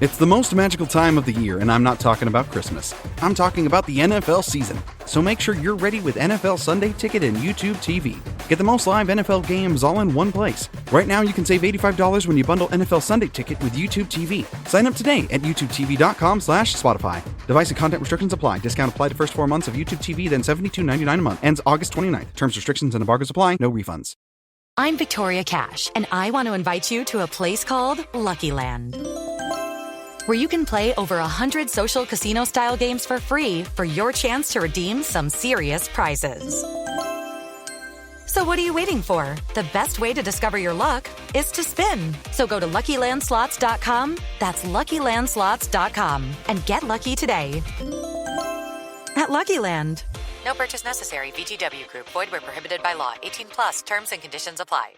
It's the most magical time of the year, and I'm not talking about Christmas. I'm talking about the NFL season. So make sure you're ready with NFL Sunday Ticket and YouTube TV. Get the most live NFL games all in one place. Right now, you can save $85 when you bundle NFL Sunday Ticket with YouTube TV. Sign up today at youtubetv.com/Spotify. Device and content restrictions apply. Discount applied to first 4 months of YouTube TV, then $72.99 a month. Ends August 29th. Terms, restrictions, and embargoes apply. No refunds. I'm Victoria Cash, and I want to invite you to a place called Lucky Land, where you can play over 100 social casino-style games for free for your chance to redeem some serious prizes. So what are you waiting for? The best way to discover your luck is to spin. So go to LuckyLandSlots.com, that's LuckyLandSlots.com, and get lucky today. At Lucky Land. No purchase necessary. VGW Group. Void where prohibited by law. 18 plus. Terms and conditions apply.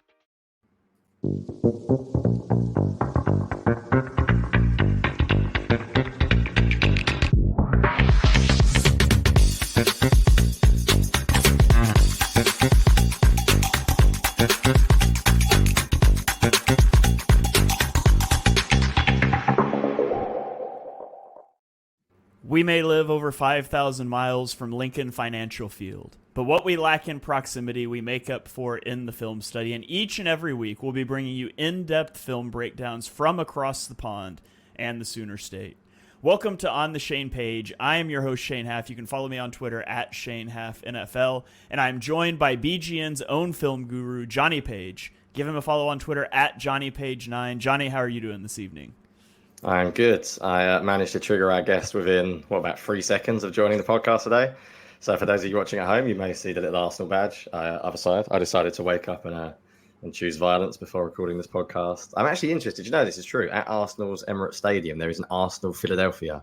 We may live over 5,000 miles from Lincoln Financial Field, but what we lack in proximity, we make up for in the film study. And each and every week, we'll be bringing you in-depth film breakdowns from across the pond and the Sooner State. Welcome to On the Shane Page. I am your host, Shane Haff. You can follow me on Twitter at ShaneHaffNFL, and I'm joined by BGN's own film guru, Johnny Page. Give him a follow on Twitter at JohnnyPage9. Johnny, how are you doing this evening? I'm good. I managed to trigger our guest within, about 3 seconds of joining the podcast today. So for those of you watching at home, you may see the little Arsenal badge other side. I decided to wake up and choose violence before recording this podcast. I'm actually interested. You know, this is true. At Arsenal's Emirates Stadium, there is an Arsenal Philadelphia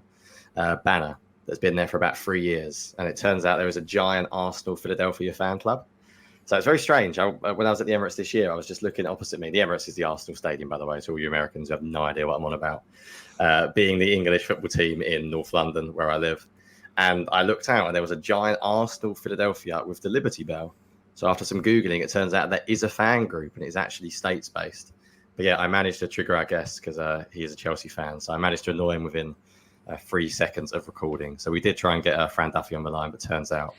banner that's been there for about 3 years. And it turns out there is a giant Arsenal Philadelphia fan club. So it's very strange. When I was at the Emirates this year, I was just looking opposite me. The Emirates is the Arsenal stadium, by the way, to all you Americans who have no idea what I'm on about. Being the English football team in North London, where I live. And I looked out and there was a giant Arsenal Philadelphia with the Liberty Bell. So after some Googling, it turns out there is a fan group and it's actually States-based. But yeah, I managed to trigger our guest because he is a Chelsea fan. So I managed to annoy him within 3 seconds of recording. So we did try and get Fran Duffy on the line, but turns out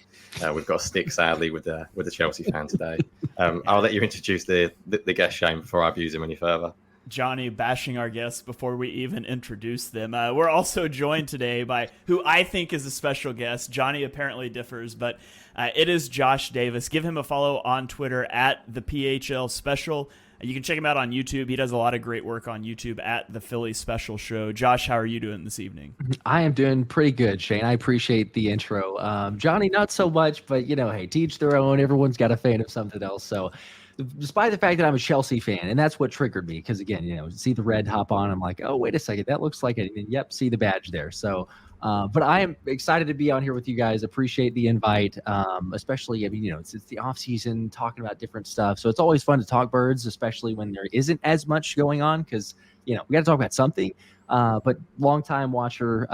we've got a stick, sadly, with the Chelsea fan today. I'll let you introduce the guest, Shane, before I abuse him any further. Johnny bashing our guests before we even introduce them. We're also joined today by who I think is a special guest. Johnny apparently differs, but it is Josh Davis. Give him a follow on Twitter at the PHL Special. You can check him out on YouTube. He does a lot of great work on YouTube at the Philly Special Show. Josh, how are you doing this evening? I am doing pretty good, Shane. I appreciate the intro. Johnny, not so much, but, hey, to each their own. Everyone's got a fan of something else. So despite the fact that I'm a Chelsea fan, and that's what triggered me, because, again, see the red hop on, I'm like, oh, wait a second, that looks like it. And yep, see the badge there. So but I am excited to be on here with you guys. Appreciate the invite, especially, it's the off season, talking about different stuff. So it's always fun to talk birds, especially when there isn't as much going on because, we got to talk about something. But longtime watcher,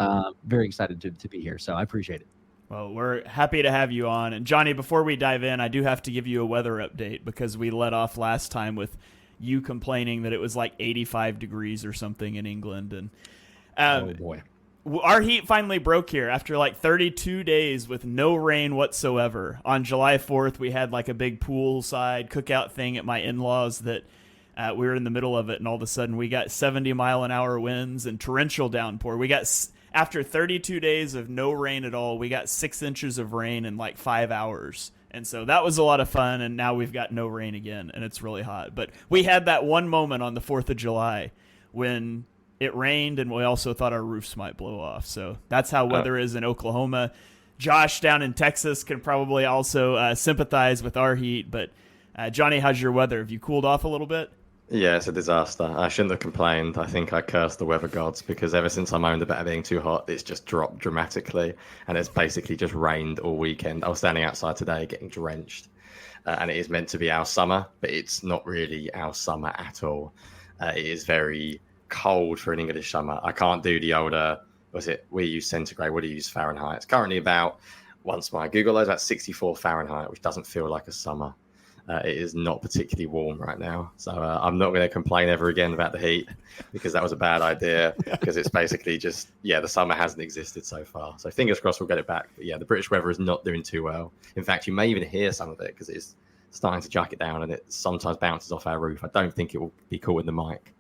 very excited to be here. So I appreciate it. Well, we're happy to have you on. And Johnny, before we dive in, I do have to give you a weather update because we let off last time with you complaining that it was like 85 degrees or something in England. And oh boy. Our heat finally broke here after like 32 days with no rain whatsoever. On July 4th, we had like a big poolside cookout thing at my in-laws that we were in the middle of it, and all of a sudden we got 70-mile-an-hour winds and torrential downpour. After 32 days of no rain at all, we got 6 inches of rain in like 5 hours. And so that was a lot of fun, and now we've got no rain again, and it's really hot. But we had that one moment on the 4th of July when it rained, and we also thought our roofs might blow off. So that's how weather is in Oklahoma. Josh down in Texas can probably also sympathize with our heat. But Johnny, how's your weather? Have you cooled off a little bit? Yeah, it's a disaster. I shouldn't have complained. I think I cursed the weather gods because ever since I moaned about it being too hot, it's just dropped dramatically. And it's basically just rained all weekend. I was standing outside today getting drenched. And it is meant to be our summer, but it's not really our summer at all. It is very cold for an English summer. I can't do the older, we use centigrade, what do you use Fahrenheit? It's currently about, once my Google loads, about 64 Fahrenheit, which doesn't feel like a summer. It is not particularly warm right now. So I'm not going to complain ever again about the heat, because that was a bad idea, because it's basically just, the summer hasn't existed so far. So fingers crossed we'll get it back. But the British weather is not doing too well. In fact, you may even hear some of it because it's starting to jacket down and it sometimes bounces off our roof. I don't think it will be caught in the mic.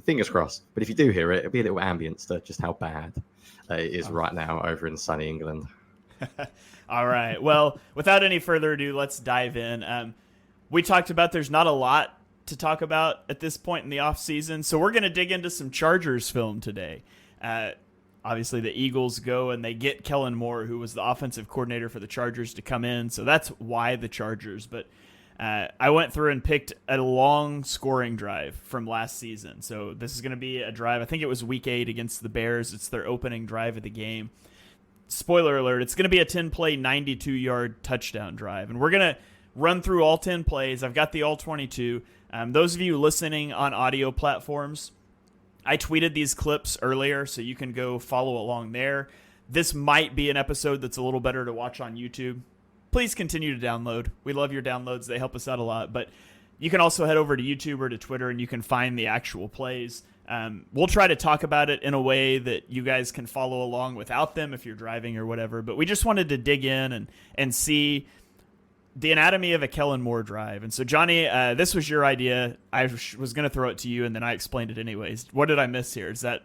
Fingers crossed. But if you do hear it, it'll be a little ambience to just how bad it is right now over in sunny England. All right. Well, without any further ado, let's dive in. We talked about there's not a lot to talk about at this point in the offseason, so we're going to dig into some Chargers film today. Obviously, the Eagles go and they get Kellen Moore, who was the offensive coordinator for the Chargers, to come in, so that's why the Chargers. But I went through and picked a long scoring drive from last season. So this is going to be a drive, I think it was week 8 against the Bears. It's their opening drive of the game. Spoiler alert, it's going to be a 10-play, 92-yard touchdown drive. And we're going to run through all 10 plays. I've got the all 22. Those of you listening on audio platforms, I tweeted these clips earlier, so you can go follow along there. This might be an episode that's a little better to watch on YouTube. Please continue to download. We love your downloads. They help us out a lot. But you can also head over to YouTube or to Twitter, and you can find the actual plays. We'll try to talk about it in a way that you guys can follow along without them if you're driving or whatever. But we just wanted to dig in and see the anatomy of a Kellen Moore drive. And so, Johnny, this was your idea. I was going to throw it to you, and then I explained it anyways. What did I miss here? Is that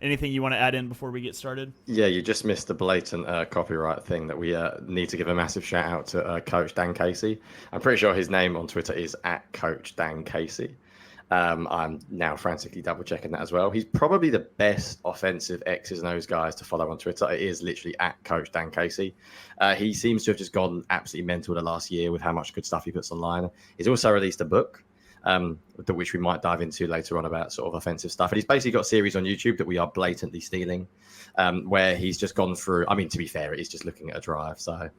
anything you want to add in before we get started? Yeah, you just missed the blatant copyright thing that we need to give a massive shout out to Coach Dan Casey. I'm pretty sure his name on Twitter is @CoachDanCasey. I'm now frantically double checking that as well. He's probably the best offensive X's and O's guys to follow on Twitter. It is literally @CoachDanCasey. He seems to have just gone absolutely mental the last year with how much good stuff he puts online. He's also released a book, which we might dive into later on, about sort of offensive stuff. And he's basically got a series on YouTube that we are blatantly stealing, where he's just gone through. I mean, to be fair, he's just looking at a drive, so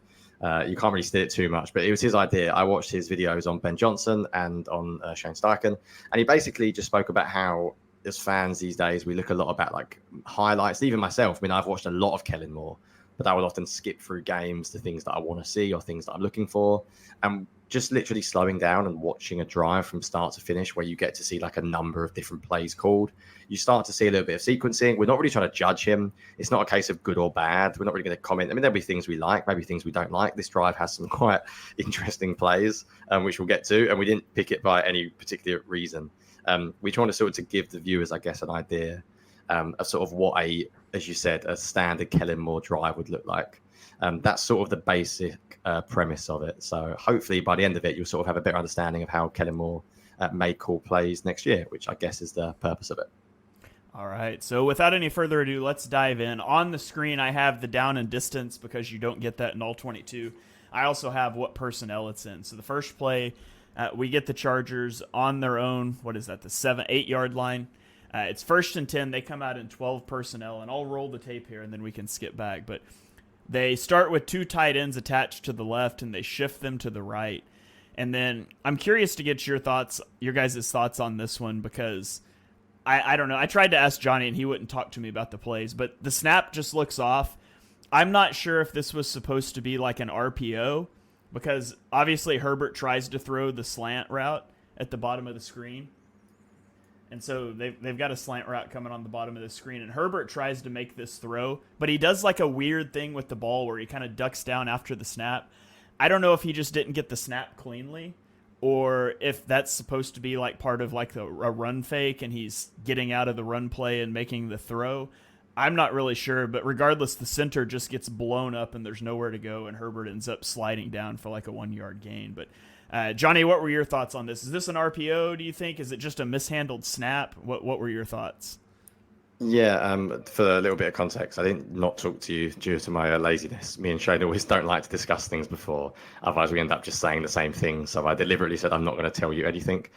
you can't really steal it too much. But it was his idea. I watched his videos on Ben Johnson and on Shane Steichen, and he basically just spoke about how, as fans these days, we look a lot about like highlights. Even myself, I mean, I've watched a lot of Kellen Moore, but I would often skip through games to things that I want to see or things that I'm looking for. And just literally slowing down and watching a drive from start to finish, where you get to see like a number of different plays called, you start to see a little bit of sequencing. We're not really trying to judge him. It's not a case of good or bad. We're not really going to comment. I mean, there'll be things we like, maybe things we don't like. This drive has some quite interesting plays, which we'll get to, and we didn't pick it by any particular reason. We trying to sort of to give the viewers, I guess, an idea of sort of what as you said, a standard Kellen Moore drive would look like. That's sort of the basic premise of it. So hopefully by the end of it, you'll sort of have a better understanding of how Kellen Moore may call plays next year, which I guess is the purpose of it. All right. So without any further ado, let's dive in. On the screen, I have the down and distance because you don't get that in all 22. I also have what personnel it's in. So the first play, we get the Chargers on their own. What is that? The 8-yard line. It's 1st and 10. They come out in 12 personnel, and I'll roll the tape here, and then we can skip back. But they start with 2 tight ends attached to the left, and they shift them to the right. And then I'm curious to get your guys' thoughts on this one, because I don't know. I tried to ask Johnny, and he wouldn't talk to me about the plays, but the snap just looks off. I'm not sure if this was supposed to be like an RPO, because obviously Herbert tries to throw the slant route at the bottom of the screen. And so they've got a slant route coming on the bottom of the screen, and Herbert tries to make this throw, but he does like a weird thing with the ball where he kind of ducks down after the snap. I don't know if he just didn't get the snap cleanly, or if that's supposed to be like part of like a run fake and he's getting out of the run play and making the throw. I'm not really sure, but regardless, the center just gets blown up and there's nowhere to go, and Herbert ends up sliding down for like a 1-yard gain. But Johnny, what were your thoughts on this? Is this an RPO, do you think? Is it just a mishandled snap? What were your thoughts? Yeah, for a little bit of context, I didn't not talk to you due to my laziness. Me and Shane always don't like to discuss things before. Otherwise, we end up just saying the same thing. So I deliberately said I'm not going to tell you anything.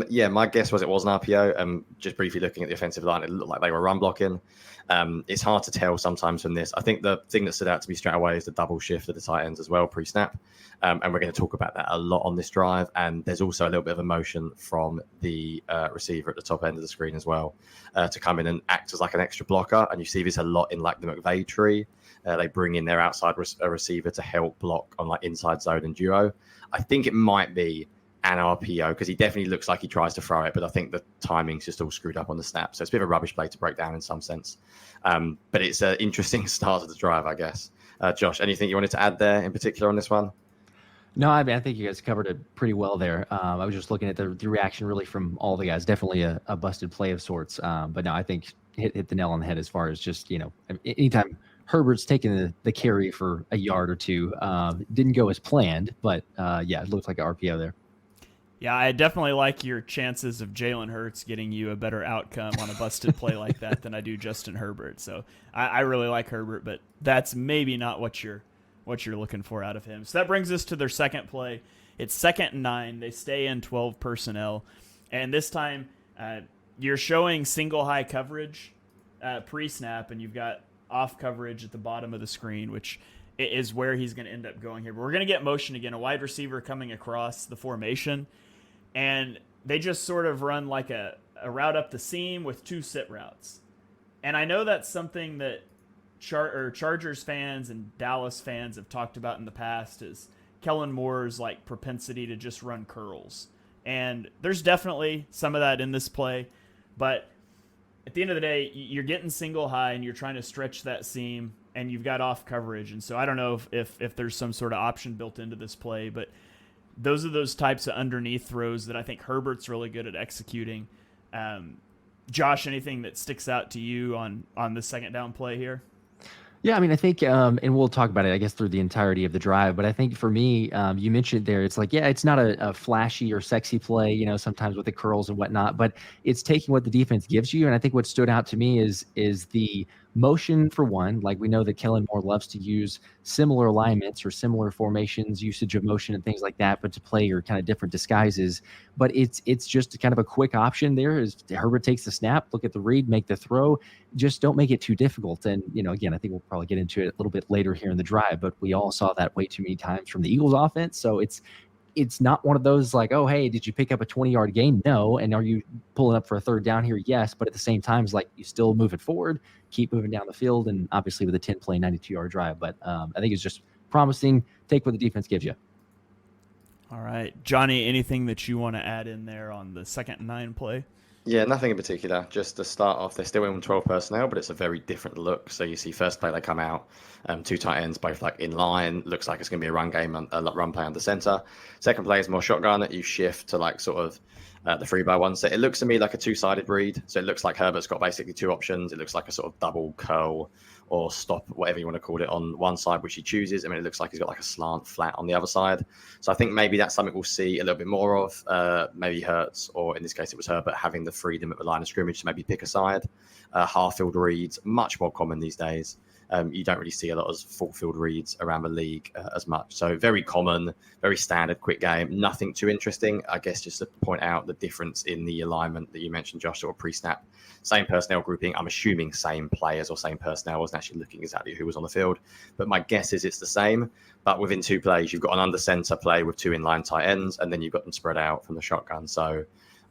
Yeah, my guess was it was an RPO. Just briefly looking at the offensive line, it looked like they were run blocking. It's hard to tell sometimes from this. I think the thing that stood out to me straight away is the double shift of the tight ends as well, pre-snap. And we're going to talk about that a lot on this drive. And there's also a little bit of emotion from the receiver at the top end of the screen as well, to come in and acts as like an extra blocker. And you see this a lot in like the McVay tree. They bring in their outside receiver to help block on like inside zone and duo. I think it might be an RPO because he definitely looks like he tries to throw it, but I think the timing's just all screwed up on the snap. So it's a bit of a rubbish play to break down in some sense. But it's an interesting start of the drive, I guess. Josh, anything you wanted to add there in particular on this one? No, I mean, I think you guys covered it pretty well there. I was just looking at the reaction really from all the guys. Definitely a busted play of sorts. But no, I think hit the nail on the head as far as just, anytime Herbert's taking the carry for a yard or two, didn't go as planned. But, it looked like an RPO there. Yeah, I definitely like your chances of Jalen Hurts getting you a better outcome on a busted play like that than I do Justin Herbert. So I really like Herbert, but that's maybe not what you're looking for out of him. So that brings us to their second play. It's 2nd and 9. They stay in 12 personnel. And this time you're showing single high coverage pre-snap, and you've got off coverage at the bottom of the screen, which is where he's going to end up going here. But we're going to get motion again, a wide receiver coming across the formation. And they just sort of run like a route up the seam with 2 sit routes. And I know that's something that Chargers fans and Dallas fans have talked about in the past, is Kellen Moore's like propensity to just run curls. And there's definitely some of that in this play. But at the end of the day, you're getting single high and you're trying to stretch that seam, and you've got off coverage. And so I don't know if there's some sort of option built into this play, but those are those types of underneath throws that I think Herbert's really good at executing. Josh, anything that sticks out to you on the second down play here? Yeah, I mean, I think, and we'll talk about it, I guess, through the entirety of the drive. But I think for me, you mentioned there, it's like, yeah, it's not a flashy or sexy play, sometimes with the curls and whatnot, but it's taking what the defense gives you. And I think what stood out to me is the motion for one. Like, we know that Kellen Moore loves to use similar alignments or similar formations, usage of motion and things like that, but to play your kind of different disguises. But it's just kind of a quick option there. Is Herbert takes the snap, look at the read, make the throw. Just don't make it too difficult. And, again, I think we'll probably get into it a little bit later here in the drive, but we all saw that way too many times from the Eagles offense. So it's not one of those like, oh, hey, did you pick up a 20-yard gain? No. And are you pulling up for a third down here? Yes. But at the same time, it's like you still move it forward, keep moving down the field, and obviously with a 10-play, 92-yard drive. But I think it's just promising. Take what the defense gives you. All right. Johnny, anything that you want to add in there on the 2nd and 9 play? Yeah, nothing in particular. Just to start off, they're still in 12 personnel, but it's a very different look. So you see first play, they come out, 2 tight ends, both like in line. Looks like it's going to be a run game, a run play on the center. Second play is more shotgun. You shift to like sort of the 3-by-1 set. It looks to me like a 2-sided read. So it looks like Herbert's got basically 2 options. It looks like a sort of double curl or stop, whatever you want to call it, on one side, which he chooses. I mean, it looks like he's got like a slant flat on the other side. So I think maybe that's something we'll see a little bit more of. Maybe Hurts, or in this case it was Herbert, having the freedom at the line of scrimmage to maybe pick a side. Half-field reads, much more common these days. You don't really see a lot of full-field reads around the league as much. So very common, very standard, quick game. Nothing too interesting. I guess just to point out the difference in the alignment that you mentioned, Josh, sort of pre-snap. Same personnel grouping. I'm assuming same players or same personnel. I wasn't actually looking exactly who was on the field. But my guess is it's the same. But within 2 plays, you've got an under-center play with 2 inline tight ends, and then you've got them spread out from the shotgun. So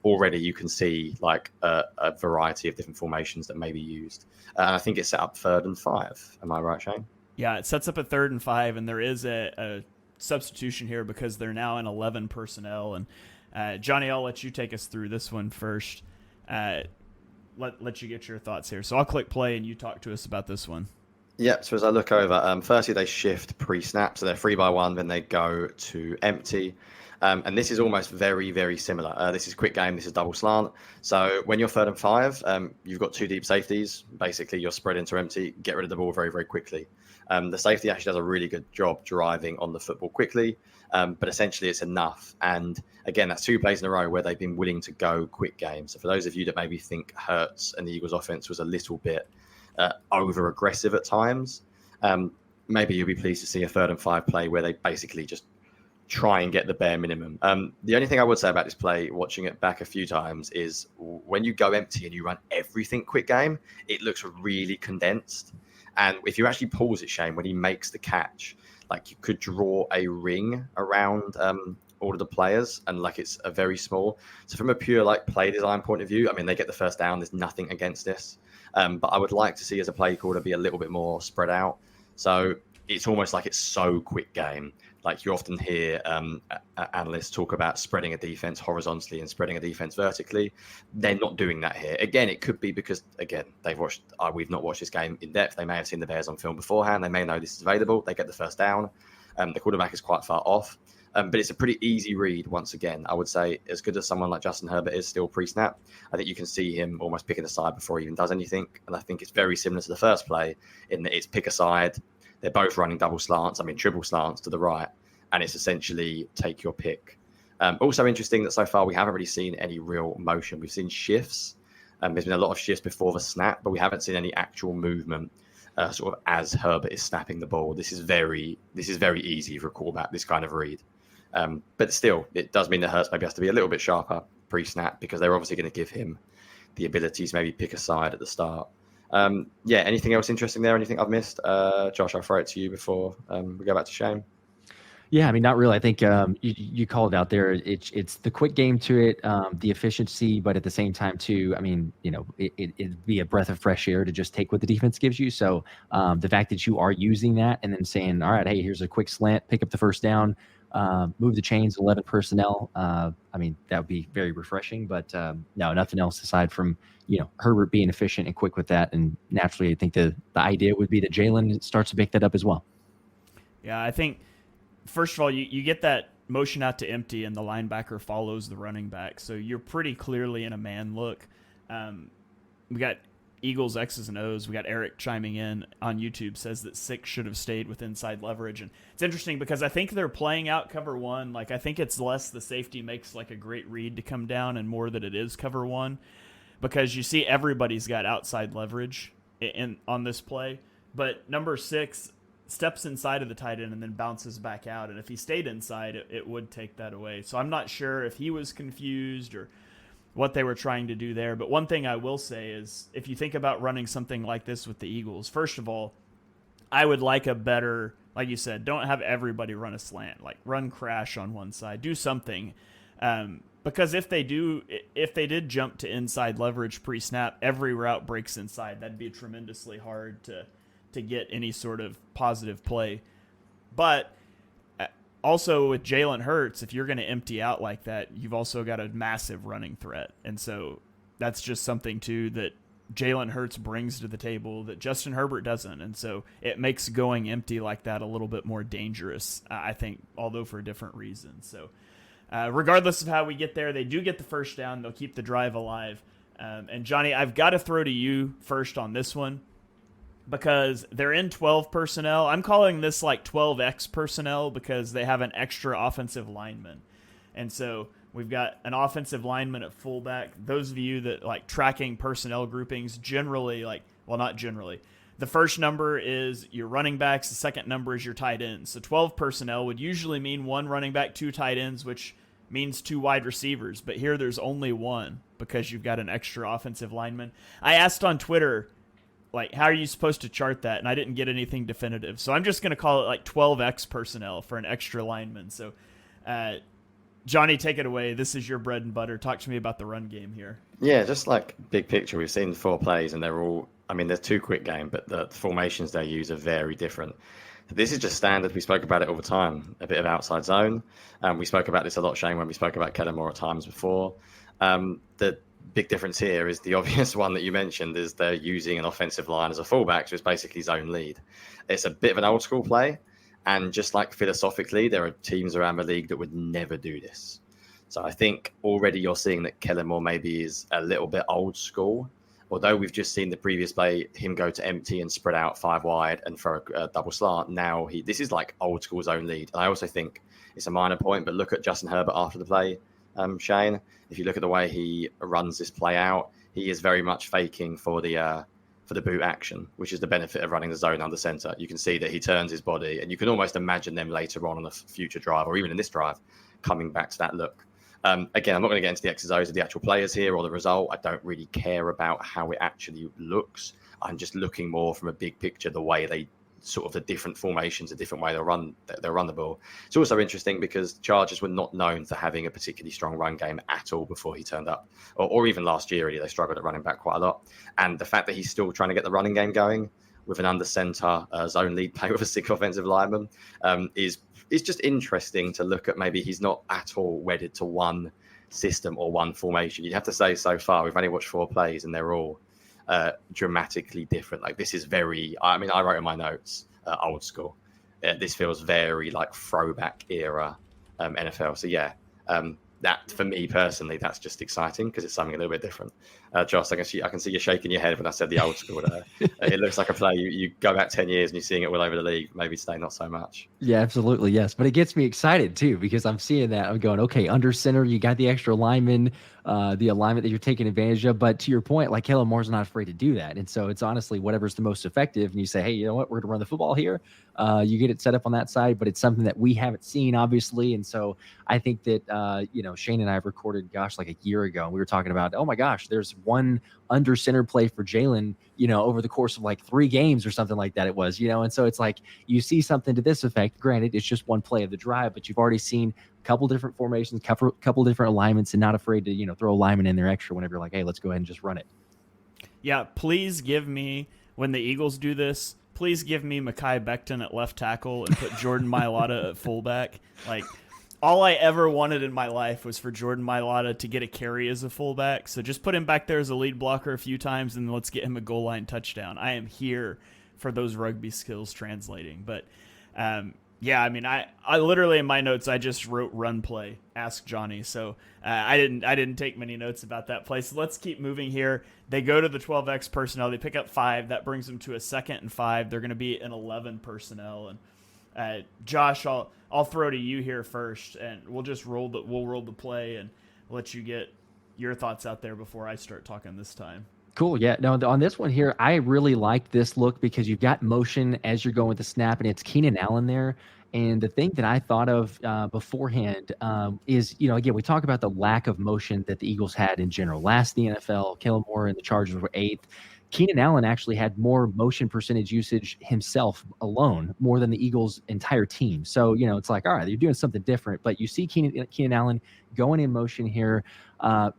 already you can see like a variety of different formations that may be used. And I think it's set up 3rd and 5. Am I right, Shane? Yeah, it sets up a 3rd and 5, and there is a substitution here because they're now in 11 personnel. And Johnny, I'll let you take us through this one first. Let you get your thoughts here. So I'll click play and you talk to us about this one. Yeah, so as I look over, firstly they shift pre-snap, so they're 3-by-1, then they go to empty. And this is almost very, very similar. This is quick game. This is double slant. So when you're 3rd and 5, you've got 2 deep safeties. Basically, you're spread into empty. Get rid of the ball very, very quickly. The safety actually does a really good job driving on the football quickly, but essentially it's enough. And again, that's 2 plays in a row where they've been willing to go quick games. So for those of you that maybe think Hurts and the Eagles offense was a little bit over aggressive at times, maybe you'll be pleased to see a 3rd and 5 play where they basically just try and get the bare minimum. The only thing I would say about this play, watching it back a few times, is when you go empty and you run everything quick game, it looks really condensed. And if you actually pause it, Shane, when he makes the catch, like you could draw a ring around all of the players, and like it's a very small. So from a pure like play design point of view, I mean, they get the first down. There's nothing against this, but I would like to see as a play caller be a little bit more spread out. So it's almost like it's so quick game. Like you often hear analysts talk about spreading a defense horizontally and spreading a defense vertically. They're not doing that here. Again, it could be because, again, we've not watched this game in depth. They may have seen the Bears on film beforehand. They may know this is available. They get the first down. The quarterback is quite far off. But it's a pretty easy read, once again. I would say as good as someone like Justin Herbert is still pre-snap, I think you can see him almost picking a side before he even does anything. And I think it's very similar to the first play in that it's pick a side. They're both running double slants, triple slants to the right, and it's essentially take your pick. Also interesting that so far we haven't really seen any real motion. We've seen shifts. There's been a lot of shifts before the snap, but we haven't seen any actual movement sort of as Herbert is snapping the ball. This is very easy for a quarterback, this kind of read. But still, it does mean that Hurts maybe has to be a little bit sharper pre-snap because they're obviously going to give him the ability to maybe pick a side at the start. Anything else interesting there? Anything I've missed? Josh, I'll throw it to you before we go back to Shane. Yeah, I mean, not really. I think you called it out there. It's the quick game to it, the efficiency, but at the same time, too, I mean, it'd be a breath of fresh air to just take what the defense gives you. So the fact that you are using that and then saying, all right, hey, here's a quick slant, pick up the first down, move the chains, 11 personnel. I mean, that would be very refreshing. But no, nothing else aside from Herbert being efficient and quick with that. And naturally, I think the idea would be that Jalen starts to pick that up as well. Yeah, I think. First of all, you get that motion out to empty, and the linebacker follows the running back. So you're pretty clearly in a man look. We got Eagles X's and O's. We got Eric chiming in on YouTube, says that 6 should have stayed with inside leverage. And it's interesting because I think they're playing out cover 1. Like I think it's less the safety makes like a great read to come down and more that it is cover 1 because you see everybody's got outside leverage on this play. But number 6 steps inside of the tight end and then bounces back out. And if he stayed inside, it would take that away. So I'm not sure if he was confused or what they were trying to do there. But one thing I will say is if you think about running something like this with the Eagles, first of all, I would like a better, like you said, don't have everybody run a slant, like run crash on one side, do something. Because if they did jump to inside leverage pre-snap, every route breaks inside. That'd be tremendously hard to get any sort of positive play. But also with Jalen Hurts, if you're going to empty out like that, you've also got a massive running threat. And so that's just something, too, that Jalen Hurts brings to the table that Justin Herbert doesn't. And so it makes going empty like that a little bit more dangerous, I think, although for a different reason. So regardless of how we get there, they do get the first down. They'll keep the drive alive. And Johnny, I've got to throw to you first on this one. Because they're in 12 personnel. I'm calling this like 12X personnel because they have an extra offensive lineman. And so we've got an offensive lineman at fullback. Those of you that like tracking personnel groupings generally not generally. The first number is your running backs. The second number is your tight ends. So 12 personnel would usually mean 1 running back, 2 tight ends, which means 2 wide receivers. But here there's only 1 because you've got an extra offensive lineman. I asked on Twitter, how are you supposed to chart that? And I didn't get anything definitive. So I'm just going to call it 12X personnel for an extra lineman. So, Johnny, take it away. This is your bread and butter. Talk to me about the run game here. Yeah, just big picture. We've seen 4 plays and they're all, they're 2 quick game, but the formations they use are very different. This is just standard. We spoke about it all the time, a bit of outside zone. We spoke about this a lot, Shane, when we spoke about Kellen more at times before. The big difference here is the obvious one that you mentioned is they're using an offensive line as a fullback, so it's basically zone lead. It's a bit of an old school play, and just philosophically, there are teams around the league that would never do this. So I think already you're seeing that Kellen Moore maybe is a little bit old school, although we've just seen the previous play, him go to empty and spread out 5 wide and throw a double slant. Now this is old school zone lead. And I also think it's a minor point, but look at Justin Herbert after the play. Shane, if you look at the way he runs this play out, he is very much faking for the boot action, which is the benefit of running the zone under center. You can see that he turns his body, and you can almost imagine them later on a future drive, or even in this drive, coming back to that look. Again, I'm not going to get into the X's O's of the actual players here or the result. I don't really care about how it actually looks. I'm just looking more from a big picture, the way they sort of the different formations, a different way they'll run the ball. It's also interesting because Chargers were not known for having a particularly strong run game at all before he turned up, or even last year. Really, they struggled at running back quite a lot. And the fact that he's still trying to get the running game going with an under center zone lead play with a sick offensive lineman is just interesting to look at. Maybe he's not at all wedded to one system or one formation. You'd have to say so far we've only watched 4 plays and they're all dramatically different. Like this is very, I mean, I wrote in my notes old school. This feels very like throwback era NFL. So yeah, that for me personally, that's just exciting because it's something a little bit different. Josh, I can see you shaking your head when I said the old school there. It looks like a play you go back 10 years and you're seeing it all over the league. Maybe today not so much. Yeah, absolutely, yes. But it gets me excited too because I'm seeing that. I'm going, okay, under center, you got the extra lineman, the alignment that you're taking advantage of. But to your point, like Kellen Moore's not afraid to do that. And so it's honestly whatever's the most effective. And you say, hey, you know what, we're going to run the football here. You get it set up on that side, but it's something that we haven't seen, obviously. And so I think that, Shane and I have recorded, like a year ago, and we were talking about, oh my gosh, there's one under center play for Jalen, over the course of like 3 games or something like that it was, and so it's like you see something to this effect. Granted, it's just one play of the drive, but you've already seen a couple different formations, couple different alignments, and not afraid to, throw a lineman in there extra whenever you're like, hey, let's go ahead and just run it. Yeah, please give me, when the Eagles do this, please give me Mekhi Becton at left tackle and put Jordan Mailata at fullback. Like, all I ever wanted in my life was for Jordan Mailata to get a carry as a fullback. So just put him back there as a lead blocker a few times and let's get him a goal line touchdown. I am here for those rugby skills translating. But, yeah, I mean, I literally in my notes, I just wrote run play, ask Johnny. So I didn't take many notes about that play. So let's keep moving here. They go to the 12X personnel. They pick up 5. That brings them to a 2nd and 5. They're going to be an 11 personnel. And Josh, I'll throw to you here first, and we'll just roll the play and let you get your thoughts out there before I start talking this time. Cool. Yeah. No, on this one here, I really like this look because you've got motion as you're going with the snap, and it's Keenan Allen there. And the thing that I thought of beforehand is, again, we talk about the lack of motion that the Eagles had in general. Last in the NFL, Kellen Moore and the Chargers were 8th. Keenan Allen actually had more motion percentage usage himself alone, more than the Eagles' entire team. So, it's like, all right, you're doing something different. But you see Keenan Allen going in motion here.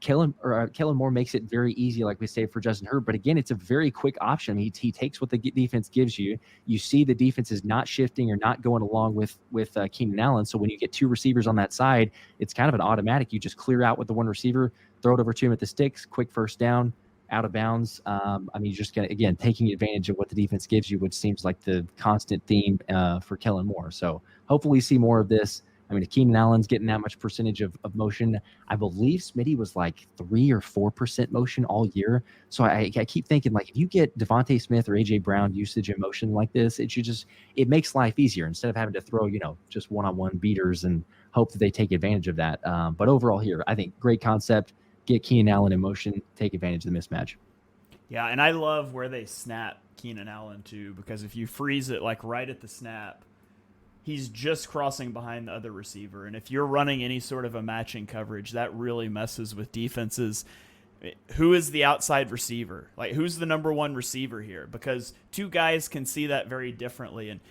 Kellen Moore makes it very easy, like we say, for Justin Herbert. But again, it's a very quick option. He takes what the defense gives you. You see the defense is not shifting or not going along with Keenan Allen. So when you get 2 receivers on that side, it's kind of an automatic. You just clear out with the one receiver, throw it over to him at the sticks, quick first down, out of bounds. You're just going to, again, taking advantage of what the defense gives you, which seems like the constant theme for Kellen Moore. So hopefully see more of this. I mean, if Keenan Allen's getting that much percentage of motion, I believe Smitty was like 3 or 4% motion all year. So I keep thinking, like, if you get Devontae Smith or A.J. Brown usage in motion like this, it makes life easier instead of having to throw, just one-on-one beaters and hope that they take advantage of that. But overall here, I think great concept. Get Keenan Allen in motion, take advantage of the mismatch. Yeah, and I love where they snap Keenan Allen too, because if you freeze it like right at the snap, he's just crossing behind the other receiver. And if you're running any sort of a matching coverage, that really messes with defenses. Who is the outside receiver? Like, who's the number 1 receiver here? Because 2 guys can see that very differently. And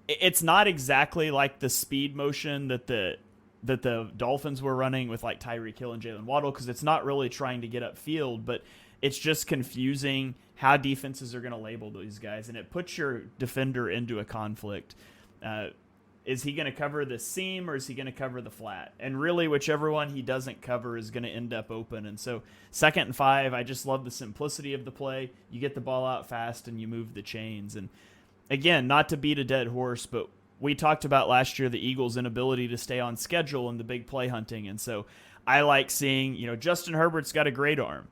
it's not exactly like the speed motion that the Dolphins were running with like Tyreek Hill and Jalen Waddle, because it's not really trying to get upfield, but it's just confusing how defenses are going to label these guys, and it puts your defender into a conflict. Is he going to cover the seam or is he going to cover the flat? And really, whichever one he doesn't cover is going to end up open. And so 2nd and 5, I just love the simplicity of the play. You get the ball out fast and you move the chains. And again, not to beat a dead horse, but we talked about last year the Eagles' inability to stay on schedule and the big play hunting. And so I like seeing, Justin Herbert's got a great arm,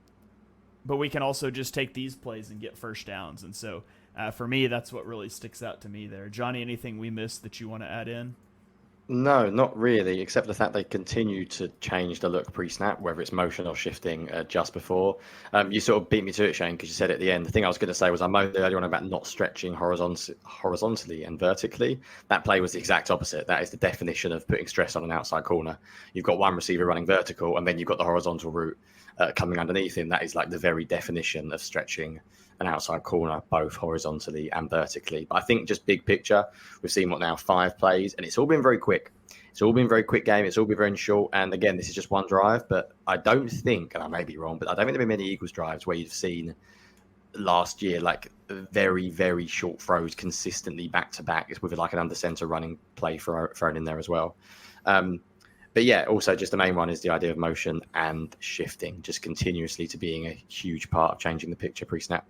but we can also just take these plays and get first downs. And so for me, that's what really sticks out to me there. Johnny, anything we missed that you want to add in? No, not really, except the fact they continue to change the look pre-snap, whether it's motion or shifting just before. You sort of beat me to it, Shane, because you said at the end. The thing I was going to say was I moaned earlier on about not stretching horizontally and vertically. That play was the exact opposite. That is the definition of putting stress on an outside corner. You've got one receiver running vertical, and then you've got the horizontal route coming underneath him. That is like the very definition of stretching an outside corner, both horizontally and vertically. But I think just big picture, we've seen 5 plays, and it's all been very quick. It's all been very quick game. It's all been very short. And again, this is just one drive, but I don't think, and I may be wrong, but I don't think there have been many Eagles drives where you've seen last year like very, very short throws consistently back to back with like an under center running play thrown in there as well. But yeah, also just the main one is the idea of motion and shifting, just continuously to being a huge part of changing the picture pre-snap.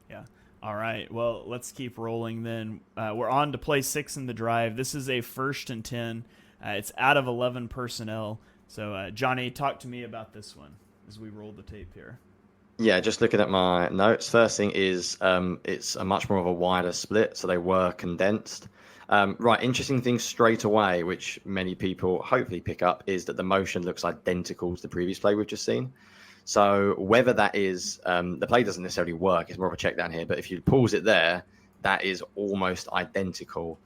Yeah. All right. Well, let's keep rolling then. We're on to play 6 in the drive. This is a 1st and 10. It's out of 11 personnel. So, Johnny, talk to me about this one as we roll the tape here. Yeah, just looking at my notes. First thing is it's a much more of a wider split, so they were condensed. Right, interesting thing straight away, which many people hopefully pick up, is that the motion looks identical to the previous play we've just seen. So whether that is, the play doesn't necessarily work, it's more of a check down here, but if you pause it there, that is almost identical.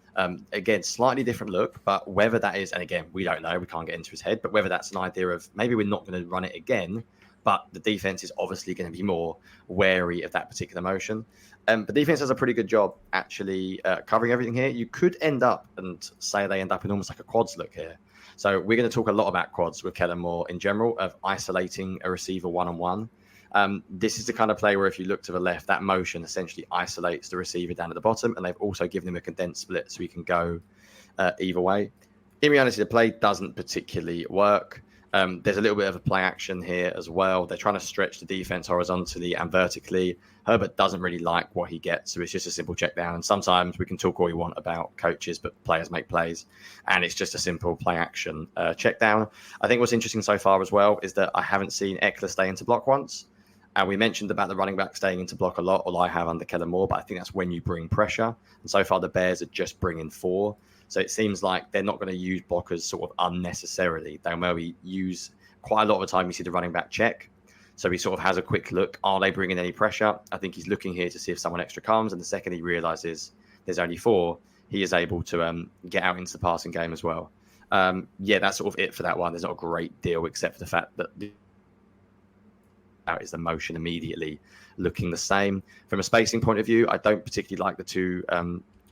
Again, slightly different look, but whether that is, and again, we don't know, we can't get into his head, but whether that's an idea of maybe we're not going to run it again, but the defense is obviously going to be more wary of that particular motion. The defense does a pretty good job actually covering everything here. You could end up and say they end up in almost like a quads look here. So we're going to talk a lot about quads with Kellen more in general, of isolating a receiver one-on-one. This is the kind of play where if you look to the left, that motion essentially isolates the receiver down at the bottom, and they've also given him a condensed split so he can go either way. In reality, the play doesn't particularly work. There's a little bit of a play action here as well. They're trying to stretch the defense horizontally and vertically. Herbert doesn't really like what he gets, so it's just a simple check down. And sometimes we can talk all we want about coaches, but players make plays, and it's just a simple play action check down. I think what's interesting so far as well is that I haven't seen Eckler stay into block once. And we mentioned about the running back staying into block a lot, or I have under Kellen Moore, but I think that's when you bring pressure. And so far, the Bears are just bringing 4. So it seems like they're not going to use blockers sort of unnecessarily. They'll maybe use quite a lot of the time you see the running back check. So he sort of has a quick look. Are they bringing any pressure? I think he's looking here to see if someone extra comes. And the second he realizes there's only 4, he is able to get out into the passing game as well. Yeah, that's sort of it for that one. There's not a great deal except for the fact that is the motion immediately looking the same. From a spacing point of view, I don't particularly like the 2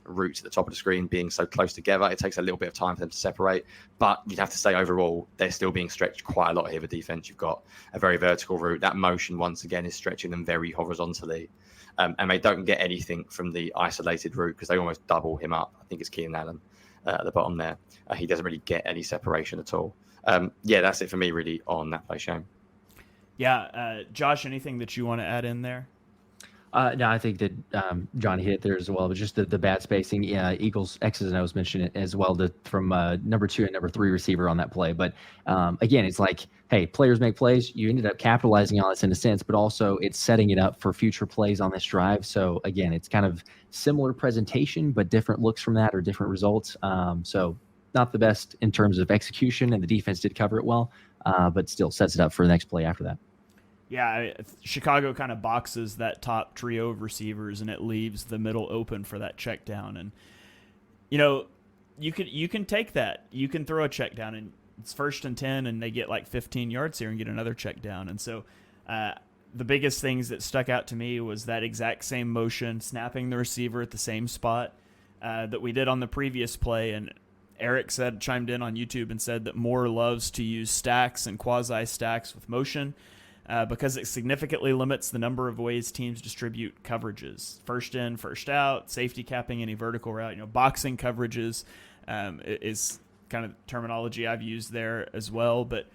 routes at the top of the screen being so close together. It takes a little bit of time for them to separate, but you'd have to say overall they're still being stretched quite a lot here. The defense, you've got a very vertical route. That motion once again is stretching them very horizontally, and they don't get anything from the isolated route because they almost double him up. I think it's Keenan Allen at the bottom there. He doesn't really get any separation at all. Yeah, that's it for me really on that play, Shane. Yeah, Josh, anything that you want to add in there? No, I think that John hit there as well, but just the bad spacing. Eagles X's and O's mentioned it as well from number 2 and number 3 receiver on that play. But again, it's like, hey, players make plays. You ended up capitalizing on this in a sense, but also it's setting it up for future plays on this drive. So again, it's kind of similar presentation, but different looks from that or different results. So not the best in terms of execution, and the defense did cover it well, but still sets it up for the next play after that. Yeah, Chicago kind of boxes that top trio of receivers, and it leaves the middle open for that check down. And you know, you can take that. You can throw a check down, and it's 1st and 10, and they get like 15 yards here and get another check down. And so the biggest things that stuck out to me was that exact same motion, snapping the receiver at the same spot that we did on the previous play. And Eric chimed in on YouTube and said that Moore loves to use stacks and quasi stacks with motion. Because it significantly limits the number of ways teams distribute coverages. 1st in, 1st out, safety capping any vertical route. Boxing coverages is kind of terminology I've used there as well. But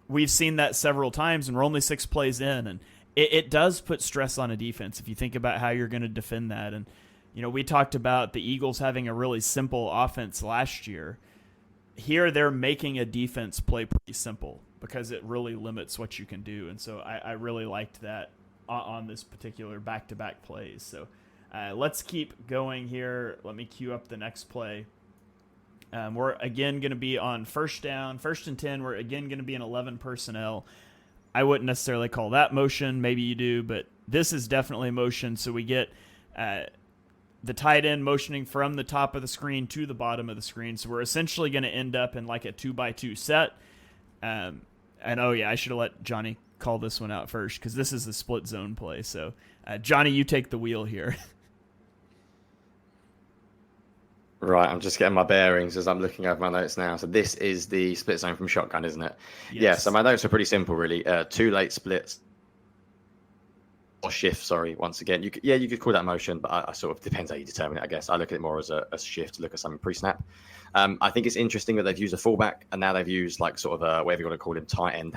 we've seen that several times, and we're only 6 plays in. And it does put stress on a defense if you think about how you're going to defend that. And, we talked about the Eagles having a really simple offense last year. Here they're making a defense play pretty simple, because it really limits what you can do. And so I really liked that on this particular back-to-back plays. So let's keep going here. Let me queue up the next play. We're again going to be on 1st down, 1st and 10. We're again going to be in 11 personnel. I wouldn't necessarily call that motion. Maybe you do, but this is definitely motion. So we get the tight end motioning from the top of the screen to the bottom of the screen. So we're essentially going to end up in like a 2x2 set. And oh yeah, I should have let Johnny call this one out first because this is the split zone play. So, Johnny, you take the wheel here. Right, I'm just getting my bearings as I'm looking over my notes now. So this is the split zone from shotgun, isn't it? Yes. Yeah, so my notes are pretty simple, really. 2 late splits. Or shift, sorry, once again. You could call that motion, but I sort of depends how you determine it, I guess. I look at it more as a shift to look at something pre-snap. I think it's interesting that they've used a fullback, and now they've used like sort of a, whatever you want to call him, tight end,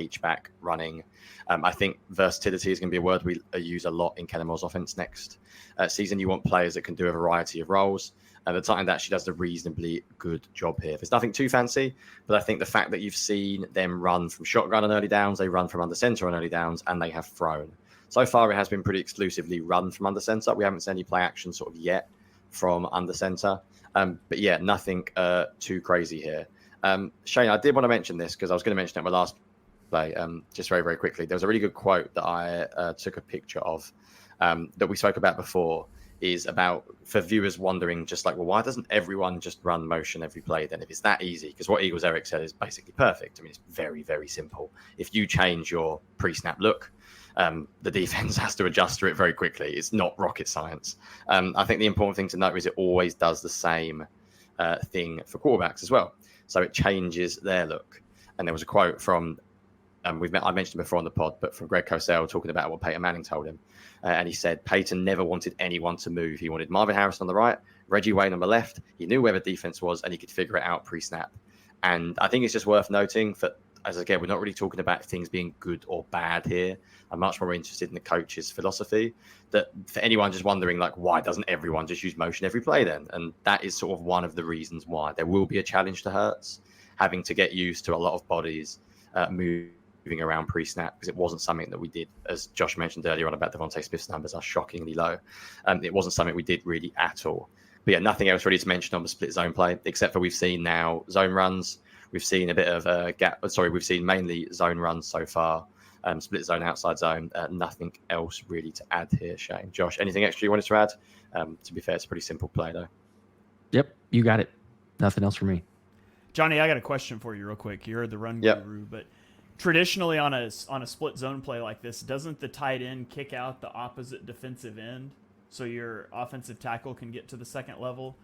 H-back running. I think versatility is going to be a word we use a lot in Kellen Moore's offense next season. You want players that can do a variety of roles. The tight end actually does a reasonably good job here. There's nothing too fancy, but I think the fact that you've seen them run from shotgun on early downs, they run from under center on early downs, and they have thrown. So far, it has been pretty exclusively run from under center. We haven't seen any play action sort of yet from under center. But yeah, nothing too crazy here. Shane, I did want to mention this because I was going to mention it in my last play, just very, very quickly. There was a really good quote that I took a picture of that we spoke about before, is about, for viewers wondering just like, well, why doesn't everyone just run motion every play then if it's that easy? Because what Eagles Eric said is basically perfect. I mean, it's very, very simple. If you change your pre-snap look, the defense has to adjust to it very quickly. It's not rocket science. I think the important thing to note is it always does the same thing for quarterbacks as well. So it changes their look. And there was a quote from, I mentioned it before on the pod, but from Greg Cosell talking about what Peyton Manning told him. And he said, Peyton never wanted anyone to move. He wanted Marvin Harrison on the right, Reggie Wayne on the left. He knew where the defense was and he could figure it out pre-snap. And I think it's just worth noting that, as again, we're not really talking about things being good or bad here. I'm much more interested in the coach's philosophy. That for anyone just wondering, like, why doesn't everyone just use motion every play then? And that is sort of one of the reasons why. There will be a challenge to Hurts having to get used to a lot of bodies moving around pre-snap, because it wasn't something that we did, as Josh mentioned earlier on about Devontae Smith's numbers are shockingly low. It wasn't something we did really at all. But yeah, nothing else really to mention on the split zone play, except for we've seen now zone runs. We've seen a bit of a gap. Sorry, we've seen mainly zone runs so far. Split zone, outside zone. Nothing else really to add here, Shane. Josh, anything extra you wanted to add? To be fair, it's a pretty simple play, though. Yep, you got it. Nothing else for me. Johnny, I got a question for you real quick. You're the run guru, but traditionally on a split zone play like this, doesn't the tight end kick out the opposite defensive end so your offensive tackle can get to the second level?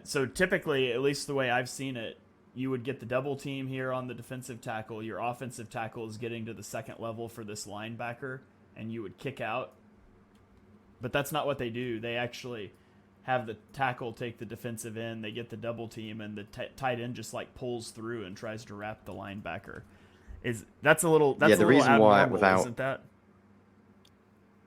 So typically, at least the way I've seen it, you would get the double team here on the defensive tackle. Your offensive tackle is getting to the second level for this linebacker, and you would kick out. But that's not what they do. They actually have the tackle take the defensive end. They get the double team, and the tight end just like pulls through and tries to wrap the linebacker. That's a little reason why abnormal, isn't that?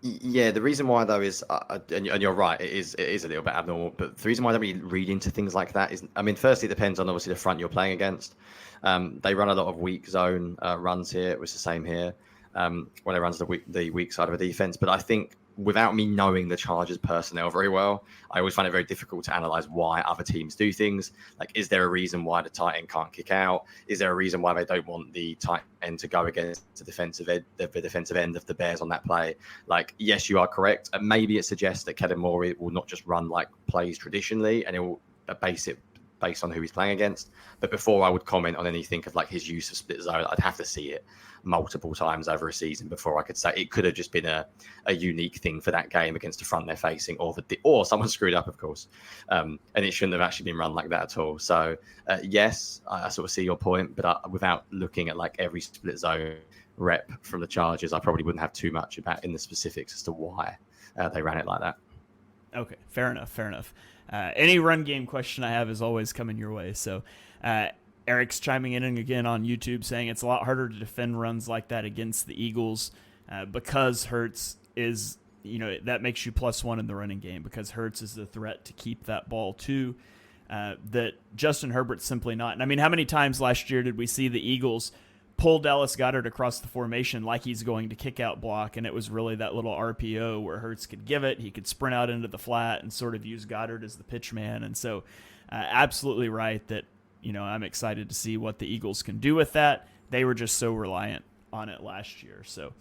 Yeah, the reason why though is, and you're right, it is a little bit abnormal. But the reason why I don't really read into things like that is, I mean, firstly, it depends on obviously the front you're playing against. They run a lot of weak zone runs here. It was the same here when they run to the weak side of a defense. But I think without me knowing the Chargers personnel very well, I always find it very difficult to analyze why other teams do things. Like, is there a reason why the tight end can't kick out? Is there a reason why they don't want the tight end to go against the defensive end of the Bears on that play? Like, yes, you are correct. And maybe it suggests that Kellen Moore will not just run like plays traditionally, and it will base it based on who he's playing against. But before I would comment on anything of like his use of split zone, I'd have to see it multiple times over a season before I could say it could have just been a unique thing for that game against the front they're facing, or someone screwed up, of course. And it shouldn't have actually been run like that at all. So yes, I sort of see your point, but without looking at like every split zone rep from the Chargers, I probably wouldn't have too much about in the specifics as to why they ran it like that. Okay, fair enough. Any run game question I have is always coming your way. So Eric's chiming in again on YouTube saying it's a lot harder to defend runs like that against the Eagles because Hurts is, that makes you +1 in the running game because Hurts is the threat to keep that ball too. That Justin Herbert's simply not. And I mean, how many times last year did we see the Eagles pull Dallas Goedert across the formation like he's going to kick out block, and it was really that little RPO where Hurts could give it, he could sprint out into the flat and sort of use Goddard as the pitch man. And so absolutely right that, I'm excited to see what the Eagles can do with that. They were just so reliant on it last year. So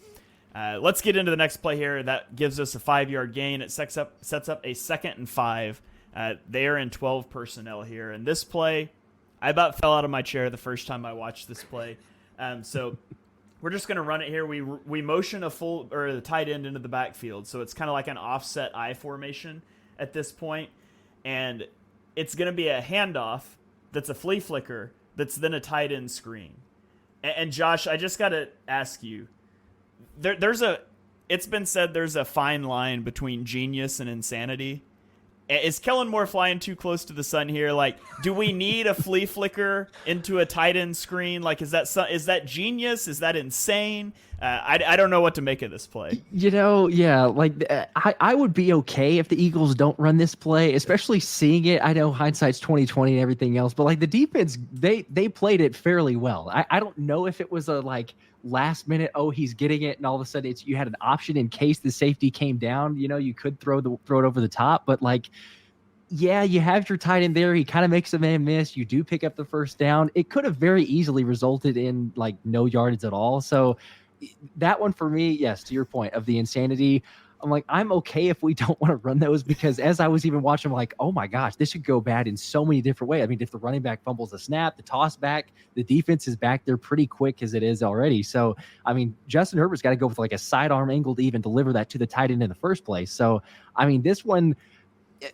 let's get into the next play here. That gives us a 5-yard gain. It sets up a 2nd and 5. They are in 12 personnel here. And this play, I about fell out of my chair the first time I watched this play. So We're just going to run it here. We motion a full or the tight end into the backfield, so it's kind of like an offset I formation at this point, and it's going to be a handoff that's a flea flicker that's then a tight end screen. And Josh, I just got to ask you, it's been said there's a fine line between genius and insanity. Is Kellen Moore flying too close to the sun here? Like, do we need a flea flicker into a tight end screen? Like, is that genius? Is that insane? I don't know what to make of this play. Yeah, like I would be okay if the Eagles don't run this play, especially seeing it. I know hindsight's 20/20 and everything else, but like the defense, they played it fairly well. I don't know if it was a like last minute, oh, he's getting it, and all of a sudden you had an option in case the safety came down. You could throw it over the top, but like, yeah, you have your tight end there. He kind of makes a man miss. You do pick up the first down. It could have very easily resulted in like no yardage at all. So that one for me, yes, to your point of the insanity, I'm like, I'm okay if we don't want to run those, because as I was even watching, I'm like, oh my gosh, this should go bad in so many different ways. I mean, if the running back fumbles a snap, the toss back, the defense is back there pretty quick as it is already. So, I mean, Justin Herbert's got to go with like a sidearm angle to even deliver that to the tight end in the first place. So, I mean, this one,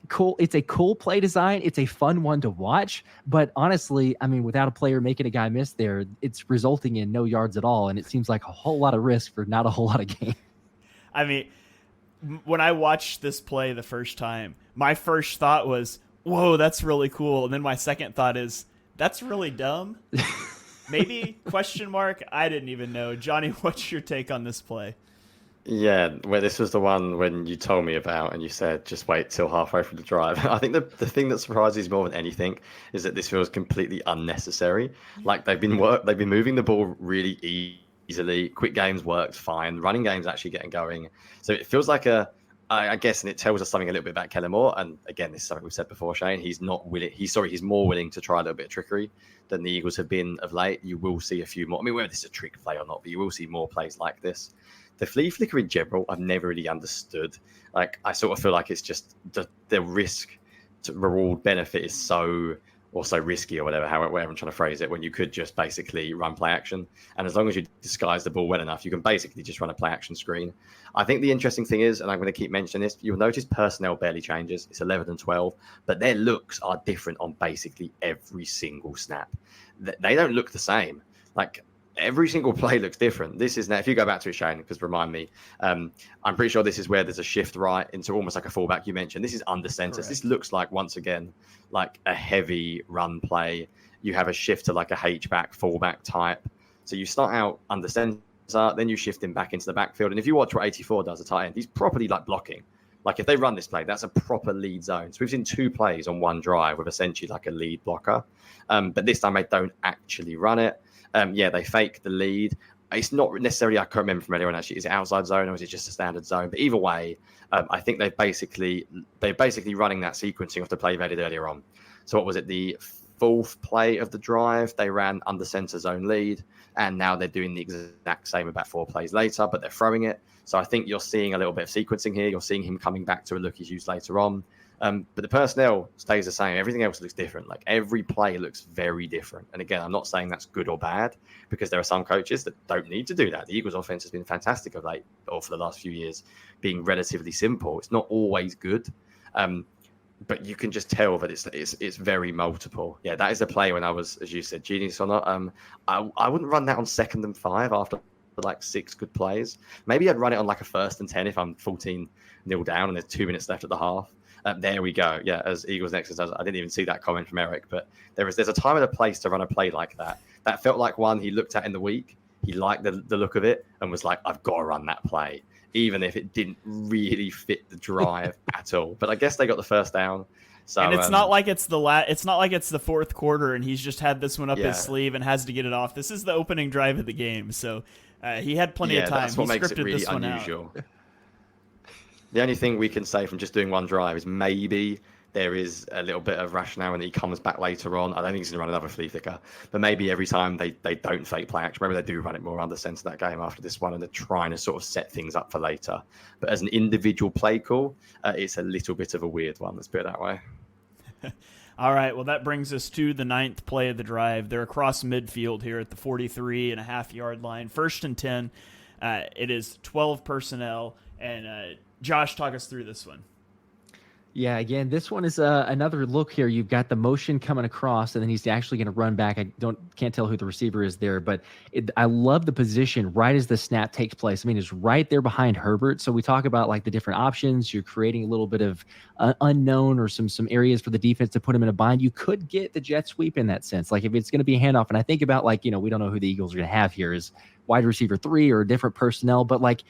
cool. It's a cool play design. It's a fun one to watch. But honestly, I mean, without a player making a guy miss there, it's resulting in no yards at all. And it seems like a whole lot of risk for not a whole lot of gain. I mean, when I watched this play the first time, my first thought was, whoa, that's really cool. And then my second thought is, that's really dumb. Maybe, question mark? I didn't even know. Johnny, what's your take on this play? Yeah, well, this was the one when you told me about and you said, just wait till halfway through the drive. I think the thing that surprises more than anything is that this feels completely unnecessary. Like they've been moving the ball really easily. Quick games worked fine. Running games actually getting going. So it feels like I guess, and it tells us something a little bit about Kellen Moore. And again, this is something we've said before, Shane. He's more willing to try a little bit of trickery than the Eagles have been of late. You will see a few more. I mean, whether this is a trick play or not, but you will see more plays like this. The flea flicker in general, I've never really understood. Like, I sort of feel like it's just the risk to reward benefit is so risky or whatever I'm trying to phrase it, when you could just basically run play action. And as long as you disguise the ball well enough, you can basically just run a play action screen. I think the interesting thing is, and I'm going to keep mentioning this, you'll notice personnel barely changes. It's 11 and 12, but their looks are different on basically every single snap. They don't look the same. Like, every single play looks different. This is now, if you go back to it, Shane, because remind me, I'm pretty sure this is where there's a shift right into almost like a fullback you mentioned. This is under center. Correct. This looks like, once again, like a heavy run play. You have a shift to like a H-back, fullback type. So you start out under center, then you shift him back into the backfield. And if you watch what 84 does at tight end, he's properly like blocking. Like if they run this play, that's a proper lead zone. So we've seen 2 plays on one drive with essentially like a lead blocker. But this time they don't actually run it. They fake the lead. It's not necessarily, I can't remember from anyone actually, is it outside zone or is it just a standard zone? But either way, I think they're basically running that sequencing of the play they did earlier on. So what was it, the 4th play of the drive? They ran under center zone lead, and now they're doing the exact same about 4 plays later, but they're throwing it. So I think you're seeing a little bit of sequencing here. You're seeing him coming back to a look he's used later on. But the personnel stays the same. Everything else looks different. Like every play looks very different. And again, I'm not saying that's good or bad, because there are some coaches that don't need to do that. The Eagles offense has been fantastic of late, or for the last few years, being relatively simple. It's not always good. But you can just tell that it's very multiple. Yeah, that is a play when I was, as you said, genius or not. I wouldn't run that on 2nd and 5 after like 6 good plays. Maybe I'd run it on like a 1st and 10 if I'm 14-0 down and there's 2 minutes left at the half. There we go. Yeah, as Eagles Nexus does. I didn't even see that comment from Eric, but there's a time and a place to run a play like that. That felt like one he looked at in the week. He liked the look of it and was like, I've got to run that play, even if it didn't really fit the drive at all. But I guess they got the first down. So, and it's not like it's the 4th quarter and he's just had this one up his sleeve and has to get it off. This is the opening drive of the game, so he had plenty of time. That's what makes it really unusual. The only thing we can say from just doing one drive is maybe there is a little bit of rationale when he comes back later on. I don't think he's going to run another flea flicker, but maybe every time they don't fake play action, maybe they do run it more under center that game after this one, and they're trying to sort of set things up for later. But as an individual play call, it's a little bit of a weird one. Let's put it that way. All right, well, that brings us to the 9th play of the drive. They're across midfield here at the 43.5-yard line. 1st and 10. It is 12 personnel. And Josh, talk us through this one. Yeah, again, this one is another look here. You've got the motion coming across, and then he's actually going to run back. I can't tell who the receiver is there, but I love the position right as the snap takes place. I mean, it's right there behind Herbert. So we talk about like the different options. You're creating a little bit of unknown or some areas for the defense to put him in a bind. You could get the jet sweep in that sense. Like if it's going to be a handoff, and I think about like, we don't know who the Eagles are going to have here is wide receiver 3 or different personnel, but like,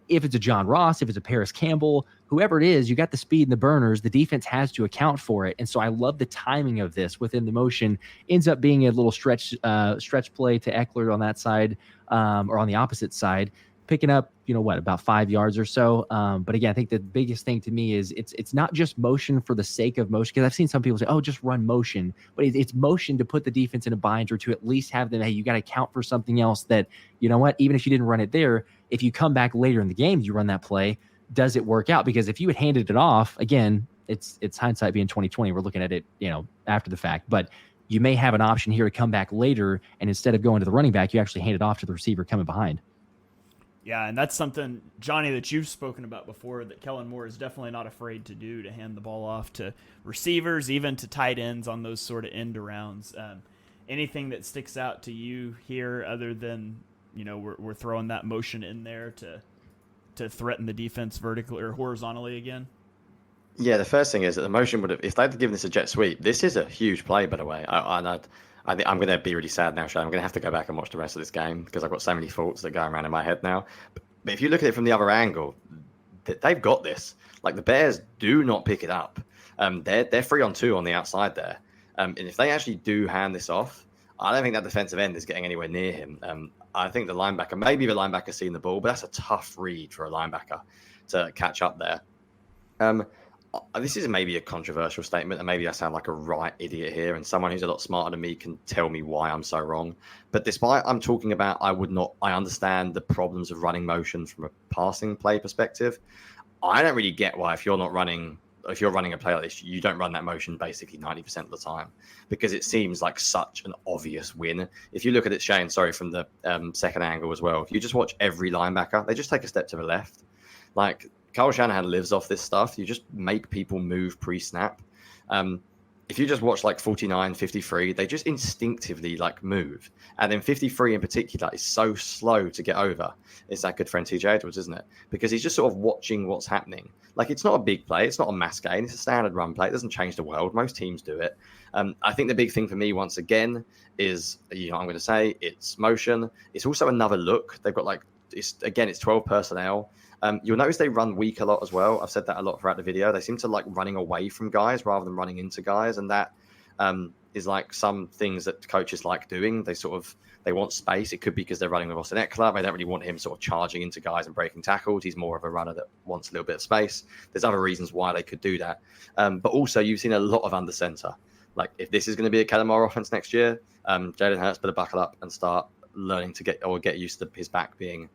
if it's a John Ross, if it's a Paris Campbell, whoever it is, you got the speed and the burners. The defense has to account for it. And so I love the timing of this within the motion. Ends up being a little stretch play to Eckler on that side or on the opposite side, picking up, about 5 yards or so. But again, I think the biggest thing to me is it's not just motion for the sake of motion, because I've seen some people say, oh, just run motion. But it's motion to put the defense in a bind or to at least have them, hey, you got to account for something else that, even if you didn't run it there, if you come back later in the game, you run that play, does it work out? Because if you had handed it off, again, it's hindsight being 2020. We're looking at it, after the fact. But you may have an option here to come back later, and instead of going to the running back, you actually hand it off to the receiver coming behind. Yeah, and that's something, Johnny, that you've spoken about before that Kellen Moore is definitely not afraid to do, to hand the ball off to receivers, even to tight ends on those sort of end arounds. Anything that sticks out to you here other than, we're throwing that motion in there to threaten the defense vertically or horizontally again? Yeah, the first thing is that the motion would have, if they'd given this a jet sweep, this is a huge play, by the way. I think I'm going to be really sad now, Shane. I'm going to have to go back and watch the rest of this game because I've got so many thoughts that go around in my head now. But if you look at it from the other angle, they've got this. Like the Bears do not pick it up. They're 3-on-2 on the outside there. And if they actually do hand this off, I don't think that defensive end is getting anywhere near him. I think the linebacker's seeing the ball, but that's a tough read for a linebacker to catch up there. This is maybe a controversial statement, and maybe I sound like a right idiot here, and someone who's a lot smarter than me can tell me why I'm so wrong. But despite I'm talking about, I understand the problems of running motion from a passing play perspective. I don't really get why if you're running a play like this, you don't run that motion basically 90% of the time, because it seems like such an obvious win. If you look at it, Shane, sorry, from the second angle as well, if you just watch every linebacker, they just take a step to the left. Like, Kyle Shanahan lives off this stuff. You just make people move pre-snap. If you just watch like 49, 53, they just instinctively like move. And then 53 in particular is so slow to get over. It's that good friend TJ Edwards, isn't it? Because he's just sort of watching what's happening. Like, it's not a big play. It's not a mass gain. It's a standard run play. It doesn't change the world. Most teams do it. I think the big thing for me, once again, is, I'm going to say it's motion. It's also another look. They've got it's 12 personnel. You'll notice they run weak a lot as well. I've said that a lot throughout the video. They seem to like running away from guys rather than running into guys. And that is like some things that coaches like doing. They want space. It could be because they're running with Austin Eckler. They don't really want him sort of charging into guys and breaking tackles. He's more of a runner that wants a little bit of space. There's other reasons why they could do that. But also you've seen a lot of under center. Like, if this is going to be a Kellen Moore offense next year, Jalen Hurts better buckle up and start learning to get used to his back being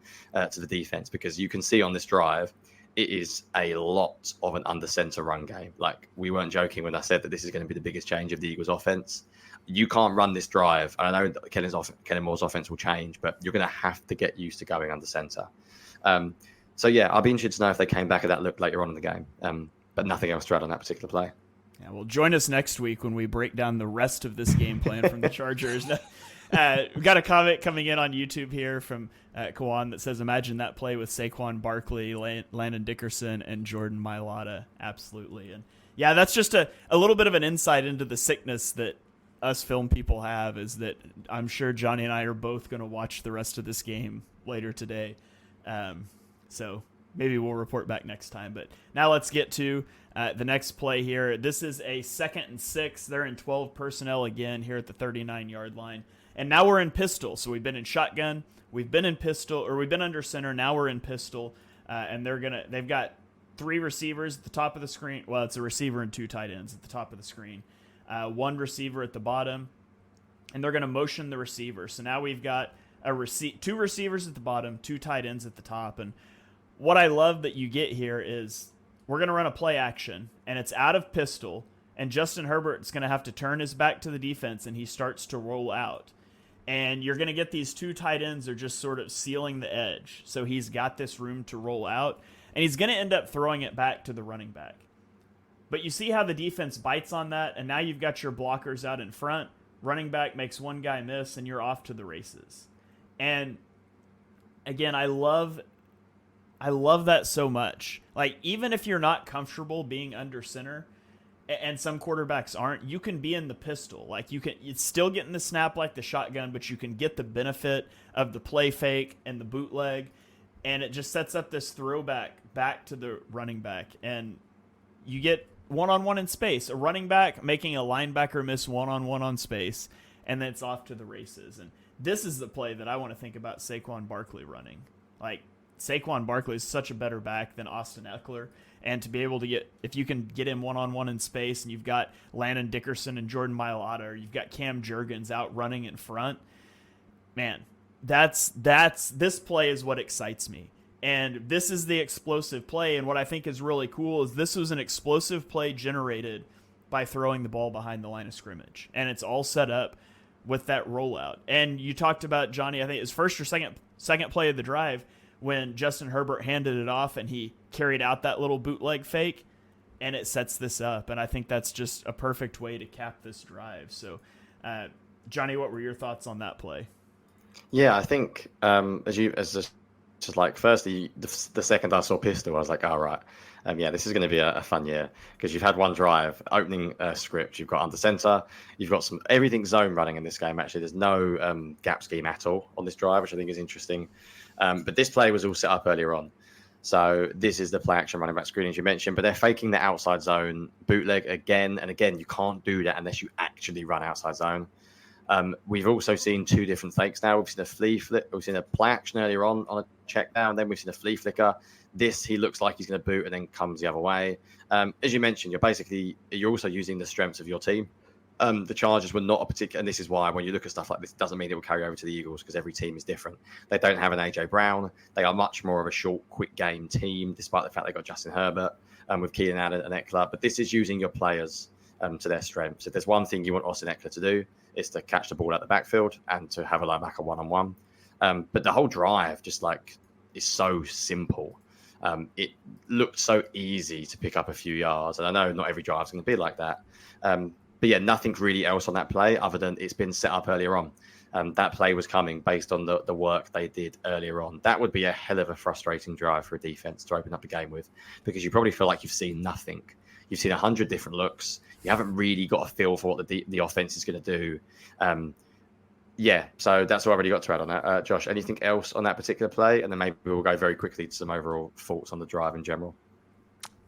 to the defense, because you can see on this drive it is a lot of an under center run game. Like, we weren't joking when I said that this is going to be the biggest change of the Eagles offense. You can't run this drive. I know that Kellen Moore's offense will change, but you're going to have to get used to going under center. So yeah, I'll be interested to know if they came back at that look later on in the game. But nothing else to add on that particular play. Yeah, well, join us next week when we break down the rest of this game plan from the Chargers. We've got a comment coming in on YouTube here from Kawan that says, imagine that play with Saquon Barkley, Landon Dickerson, and Jordan Mailata. Absolutely. And yeah, that's just a little bit of an insight into the sickness that us film people have, is that I'm sure Johnny and I are both going to watch the rest of this game later today. So maybe we'll report back next time. But now let's get to the next play here. This is a 2nd and 6. They're in 12 personnel again here at the 39-yard line. And now we're in pistol. So we've been in shotgun, we've been in pistol, or we've been under center. Now we're in pistol, and they've got 3 receivers at the top of the screen. Well, it's a receiver and 2 tight ends at the top of the screen. 1 receiver at the bottom, and they're going to motion the receiver. So now we've got 2 receivers at the bottom, 2 tight ends at the top. And what I love that you get here is we're going to run a play action, and it's out of pistol. and Justin Herbert's going to have to turn his back to the defense, and he starts to roll out. And you're going to get these two tight ends are just sort of sealing the edge. So he's got this room to roll out, and he's going to end up throwing it back to the running back. But you see how the defense bites on that, and now you've got your blockers out in front. Running back makes one guy miss, and you're off to the races. And again, I love that so much. Like, even if you're not comfortable being under center, and some quarterbacks aren't, you can be in the pistol. Like, it's still getting the snap like the shotgun, but you can get the benefit of the play fake and the bootleg, and it just sets up this throwback back to the running back. And you get one-on-one in space, a running back making a linebacker miss one-on-one on space, and then it's off to the races. And this is the play that I want to think about Saquon Barkley running. Like, Saquon Barkley is such a better back than Austin Eckler. And to be able to if you can get him one-on-one in space, and you've got Landon Dickerson and Jordan Mailata, or you've got Cam Jurgens out running in front, man, this play is what excites me. And this is the explosive play. And what I think is really cool is this was an explosive play generated by throwing the ball behind the line of scrimmage. And it's all set up with that rollout. And you talked about, Johnny, I think it was first or second play of the drive, when Justin Herbert handed it off and he carried out that little bootleg fake, and it sets this up. And I think that's just a perfect way to cap this drive. So, Johnny, what were your thoughts on that play? Yeah, I think firstly, the second I saw pistol, I was like, all right, this is going to be a fun year, because you've had one drive, opening script, you've got under center, you've got everything zone running in this game. Actually, there's no gap scheme at all on this drive, which I think is interesting. But this play was all set up earlier on. So this is the play action running back screen, as you mentioned, but they're faking the outside zone bootleg again and again. You can't do that unless you actually run outside zone. We've also seen two different fakes now. We've seen a flea flip. We've seen a play action earlier on a check down. Then we've seen a flea flicker. This, he looks like he's going to boot and then comes the other way. As you mentioned, you're also using the strengths of your team. The Chargers were not a particular, and this is why when you look at stuff like this, it doesn't mean it will carry over to the Eagles, because every team is different. They don't have an A.J. Brown. They are much more of a short, quick game team, despite the fact they got Justin Herbert with Keenan Allen and Eckler. But this is using your players to their strengths. If there's one thing you want Austin Eckler to do, it's to catch the ball out the backfield and to have a linebacker one-on-one. But the whole drive just is so simple. It looked so easy to pick up a few yards, and I know not every drive is going to be like that. But yeah, nothing really else on that play other than it's been set up earlier on. That play was coming based on the work they did earlier on. That would be a hell of a frustrating drive for a defense to open up the game with, because you probably feel like you've seen nothing. You've seen 100 different looks. You haven't really got a feel for what the offense is going to do. So that's all I've already got to add on that. Josh, anything else on that particular play? And then maybe we'll go very quickly to some overall thoughts on the drive in general.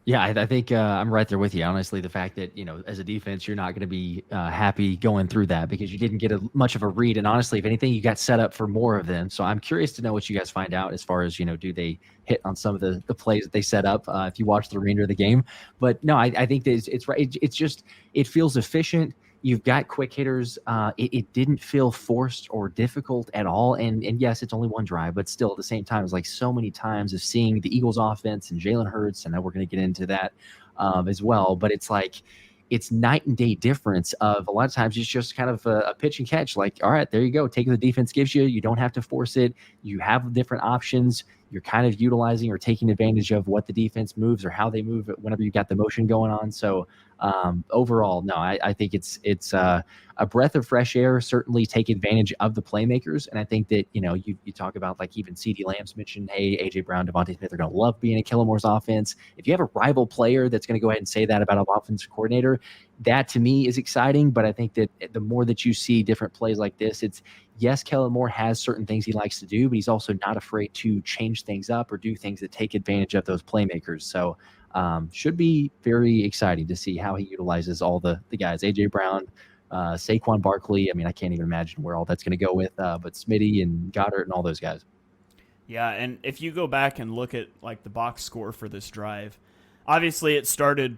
Yeah, I think I'm right there with you. Honestly, the fact that, as a defense, you're not going to be happy going through that because you didn't get much of a read. And honestly, if anything, you got set up for more of them. So I'm curious to know what you guys find out as far as, do they hit on some of the plays that they set up if you watch the remainder of the game. But no, I think that it's right. It's just, it feels efficient. You've got quick hitters. It didn't feel forced or difficult at all. And yes, it's only one drive, but still at the same time, it's like so many times of seeing the Eagles offense and Jalen Hurts. And now we're going to get into that as well. But it's like, it's night and day difference of a lot of times it's just kind of a pitch and catch. Like, all right, there you go. Take what the defense gives you. You don't have to force it. You have different options. You're kind of utilizing or taking advantage of what the defense moves or how they move it whenever you've got the motion going on. So overall, no, I think it's a breath of fresh air. Certainly take advantage of the playmakers. And I think that, you talk about like even CeeDee Lamb's mentioned, hey, A.J. Brown, Devontae Smith are going to love being in Kellen Moore's offense. If you have a rival player that's going to go ahead and say that about an offensive coordinator, that to me is exciting. But I think that the more that you see different plays like this, yes, Kellen Moore has certain things he likes to do, but he's also not afraid to change things up or do things that take advantage of those playmakers. So should be very exciting to see how he utilizes all the guys, A.J. Brown, Saquon Barkley. I mean, I can't even imagine where all that's going to go with, but Smitty and Goddard and all those guys. Yeah, and if you go back and look at like the box score for this drive, obviously it started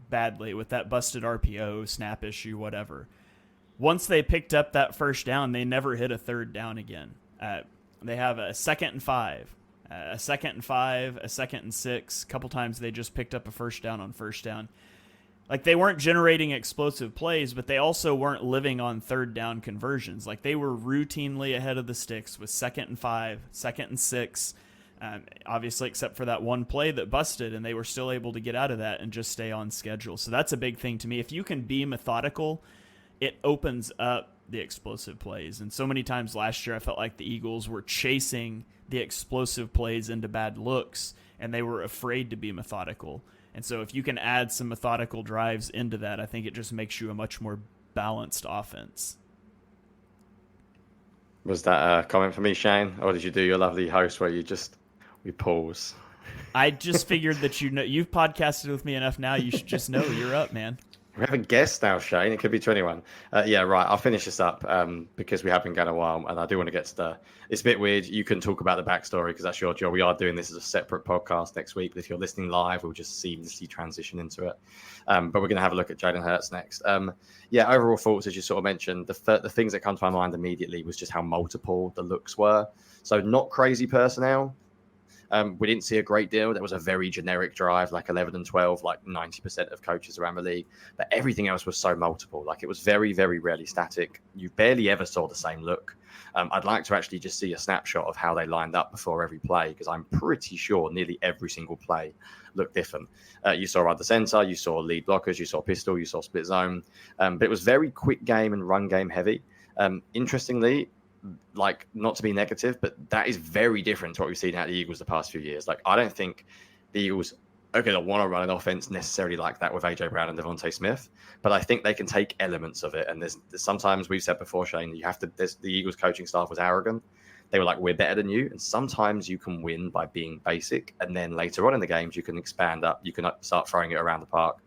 badly with that busted RPO, snap issue, whatever. Once they picked up that first down, they never hit a third down again. They have a 2nd and 5, a 2nd and 5, a 2nd and 6. A couple times they just picked up a first down on first down. Like, they weren't generating explosive plays, but they also weren't living on third down conversions. Like, they were routinely ahead of the sticks with 2nd and 5, 2nd and 6, obviously except for that one play that busted, and they were still able to get out of that and just stay on schedule. So that's a big thing to me. If you can be methodical, it opens up the explosive plays. And so many times last year I felt like the Eagles were chasing the explosive plays into bad looks, and they were afraid to be methodical. And so if you can add some methodical drives into that, I think it just makes you a much more balanced offense. Was that a comment for me, Shane? Or did you do your lovely host where we pause? I just figured that you've podcasted with me enough now. You should just know you're up, man. We have a guest now, Shane. It could be 21. Yeah, right. I'll finish this up because we have been going a while, and I do want to get to it's a bit weird. You can talk about the backstory because that's your job. We are doing this as a separate podcast next week, but if you're listening live, we'll just seamlessly transition into it. But we're going to have a look at Jalen Hurts next. Yeah, overall thoughts, as you sort of mentioned, the things that come to my mind immediately was just how multiple the looks were. So not crazy personnel. We didn't see a great deal. That was a very generic drive, like 11 and 12, like 90% of coaches around the league. But everything else was so multiple. Like, it was very, very rarely static. You barely ever saw the same look. I'd like to actually just see a snapshot of how they lined up before every play, because I'm pretty sure nearly every single play looked different. You saw under center, you saw lead blockers, you saw pistol, you saw split zone. But it was very quick game and run game heavy. Interestingly, like, not to be negative, but that is very different to what we've seen out of the Eagles the past few years. Like, I don't think the Eagles are going to want to run an offense necessarily like that with AJ Brown and Devontae Smith, but I think they can take elements of it. And there's sometimes, we've said before, Shane, the Eagles coaching staff was arrogant. They were like, we're better than you. And sometimes you can win by being basic. And then later on in the games, you can expand up. You can start throwing it around the park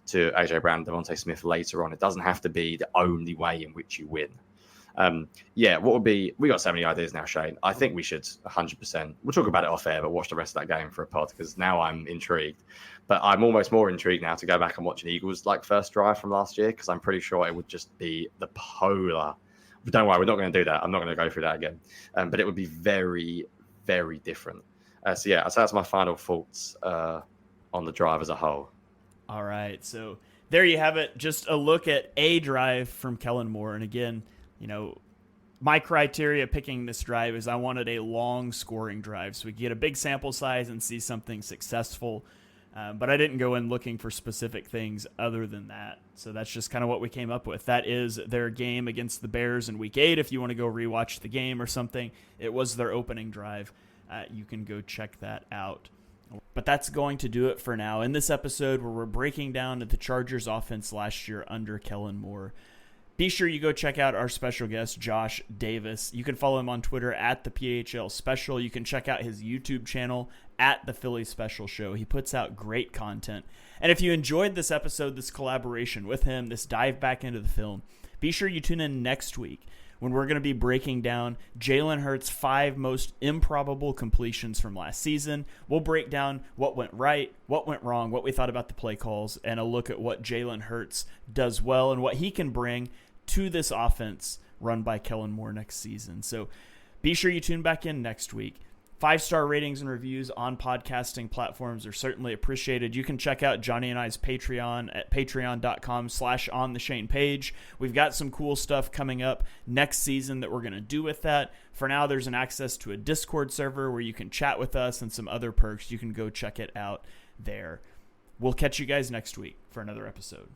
to AJ Brown and Devontae Smith later on. It doesn't have to be the only way in which you win. Yeah, we got so many ideas now, Shane. I think we should 100%, we'll talk about it off air, but watch the rest of that game for a pod, because now I'm intrigued. But I'm almost more intrigued now to go back and watch an Eagles first drive from last year, because I'm pretty sure it would just be the polar. But don't worry, we're not going to do that. I'm not going to go through that again. But it would be very, very different. So yeah, so that's my final thoughts on the drive as a whole. All right, so there you have it. Just a look at a drive from Kellen Moore. And again, my criteria picking this drive is I wanted a long scoring drive so we could get a big sample size and see something successful. But I didn't go in looking for specific things other than that. So that's just kind of what we came up with. That is their game against the Bears in Week 8. If you want to go rewatch the game or something, it was their opening drive. You can go check that out. But that's going to do it for now. In this episode where we're breaking down the Chargers offense last year under Kellen Moore, be sure you go check out our special guest, Josh Davis. You can follow him on Twitter at the PHL Special. You can check out his YouTube channel at the Philly Special Show. He puts out great content. And if you enjoyed this episode, this collaboration with him, this dive back into the film, be sure you tune in next week when we're going to be breaking down Jalen Hurts' 5 most improbable completions from last season. We'll break down what went right, what went wrong, what we thought about the play calls, and a look at what Jalen Hurts does well and what he can bring to this offense run by Kellen Moore next season. So be sure you tune back in next week. 5-star ratings and reviews on podcasting platforms are certainly appreciated. You can check out Johnny and I's Patreon at patreon.com/ontheshane page. We've got some cool stuff coming up next season that we're going to do with that. For now, there's an access to a Discord server where you can chat with us and some other perks. You can go check it out there. We'll catch you guys next week for another episode.